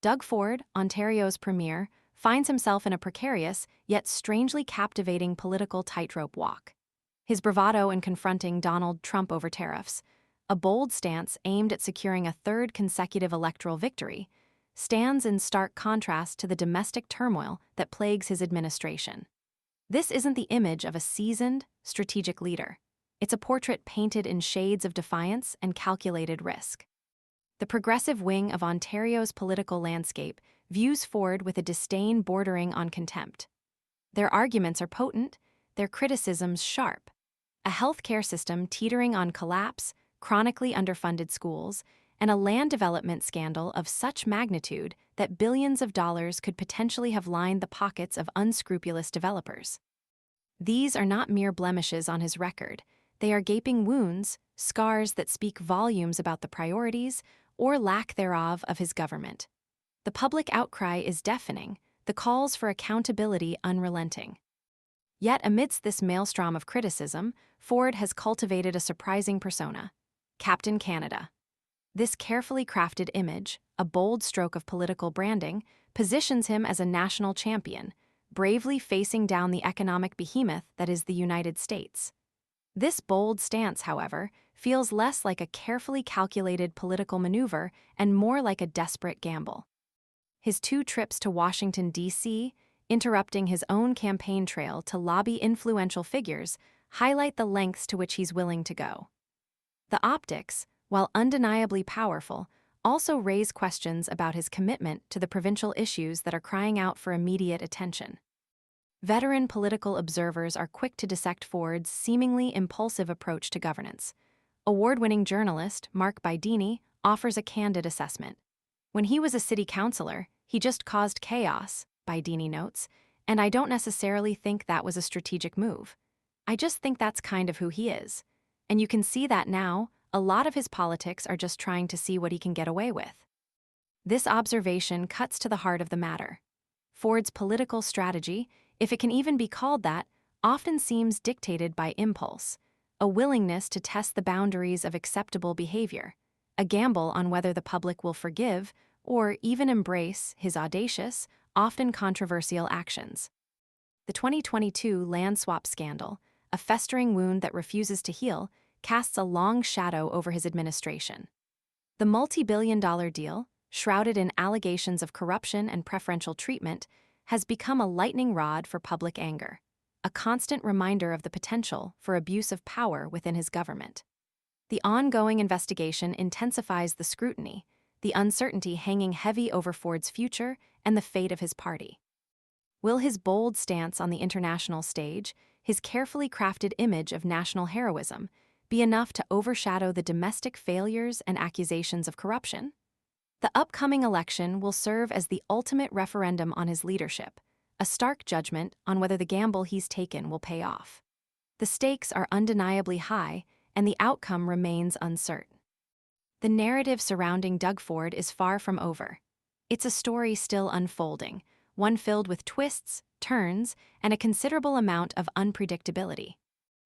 Doug Ford, Ontario's premier, finds himself in a precarious, yet strangely captivating political tightrope walk. His bravado in confronting Donald Trump over tariffs, a bold stance aimed at securing a third consecutive electoral victory, stands in stark contrast to the domestic turmoil that plagues his administration. This isn't the image of a seasoned, strategic leader. It's a portrait painted in shades of defiance and calculated risk. The progressive wing of Ontario's political landscape views Ford with a disdain bordering on contempt. Their arguments are potent, their criticisms sharp. A healthcare system teetering on collapse, chronically underfunded schools, and a land development scandal of such magnitude that billions of dollars could potentially have lined the pockets of unscrupulous developers. These are not mere blemishes on his record. They are gaping wounds, scars that speak volumes about the priorities, or lack thereof, of his government. The public outcry is deafening, the calls for accountability unrelenting. Yet amidst this maelstrom of criticism, Ford has cultivated a surprising persona: Captain Canada. This carefully crafted image, a bold stroke of political branding, positions him as a national champion, bravely facing down the economic behemoth that is the United States. This bold stance, however, feels less like a carefully calculated political maneuver and more like a desperate gamble. His 2 trips to Washington, D.C., interrupting his own campaign trail to lobby influential figures, highlight the lengths to which he's willing to go. The optics, while undeniably powerful, also raise questions about his commitment to the provincial issues that are crying out for immediate attention. Veteran political observers are quick to dissect Ford's seemingly impulsive approach to governance. Award-winning journalist Mark Bidini offers a candid assessment. When he was a city councilor, he just caused chaos, Bidini notes, and I don't necessarily think that was a strategic move. I just think that's kind of who he is. And you can see that now, a lot of his politics are just trying to see what he can get away with. This observation cuts to the heart of the matter. Ford's political strategy, if it can even be called that, often seems dictated by impulse, a willingness to test the boundaries of acceptable behavior, a gamble on whether the public will forgive or even embrace his audacious, often controversial actions. The 2022 land swap scandal, a festering wound that refuses to heal, casts a long shadow over his administration. The multi-billion-dollar deal, shrouded in allegations of corruption and preferential treatment, has become a lightning rod for public anger, a constant reminder of the potential for abuse of power within his government. The ongoing investigation intensifies the scrutiny, the uncertainty hanging heavy over Ford's future and the fate of his party. Will his bold stance on the international stage, his carefully crafted image of national heroism, be enough to overshadow the domestic failures and accusations of corruption? The upcoming election will serve as the ultimate referendum on his leadership, a stark judgment on whether the gamble he's taken will pay off. The stakes are undeniably high, and the outcome remains uncertain. The narrative surrounding Doug Ford is far from over. It's a story still unfolding, one filled with twists, turns, and a considerable amount of unpredictability.